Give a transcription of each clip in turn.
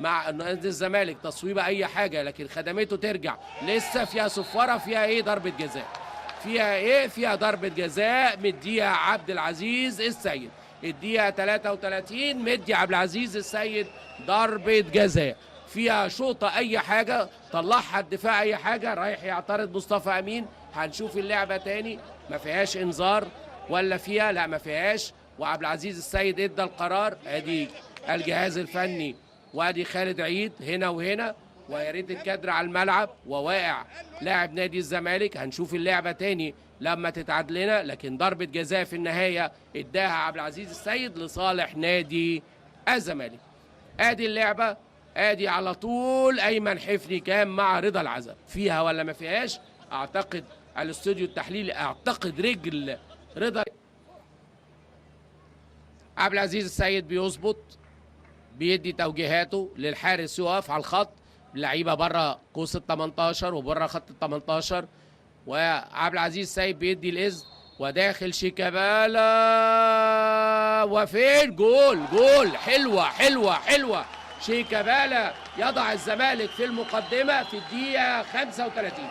مع نادي الزمالك تصويبه اي حاجه لكن خدمته ترجع، لسه فيها صفاره، فيها ايه؟ ضربه جزاء. فيها ايه؟ فيها ضربه جزاء مديها عبد العزيز السيد. الدقيقه 33 مدي عبد العزيز السيد ضربه جزاء. فيها شوطه اي حاجه، طلعها الدفاع اي حاجه، رايح يعترض مصطفى امين. هنشوف اللعبه تاني، ما فيهاش انذار ولا فيها؟ لا ما فيهاش. وعبد العزيز السيد ادى القرار. ادي الجهاز الفني وادي خالد عيد هنا وهنا، ويا ريت الكادر على الملعب وواقع لاعب نادي الزمالك. هنشوف اللعبه تاني لما تتعاد لنا، لكن ضربه جزاء في النهايه اداها عبد العزيز السيد لصالح نادي الزمالك. ادي اللعبه، ادي على طول ايمن حفني كان مع رضا العزب. فيها ولا ما فيهاش؟ اعتقد الاستوديو التحليلي اعتقد رجل رضا. عبد العزيز السيد بيظبط، بيدي توجيهاته للحارس يقف على الخط، اللعيبه بره قوس ال 18 وبره خط ال 18، وعبد العزيز السيد بيدي الاذن وداخل شيكابالا وفين؟ جول جول. حلوه حلوه حلوه. شيكابالا يضع الزمالك في المقدمه في الدقيقه 35.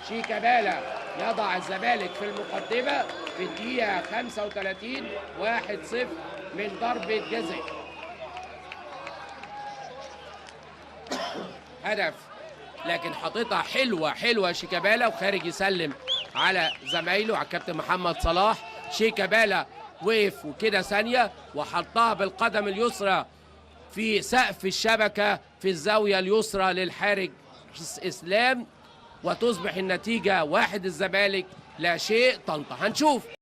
شيكابالا يضع الزمالك في المقدمه في الدقيقه 35 1-0 من ضربه جزاء. هدف، لكن حاططها حلوه حلوه شيكابالا وخارج يسلم على زمايله، على الكابتن محمد صلاح. شيكابالا وقف وكده ثانيه وحطها بالقدم اليسرى في سقف الشبكه في الزاويه اليسرى للحارس اسلام، وتصبح النتيجه 1 الزمالك لا شيء طنطا. هنشوف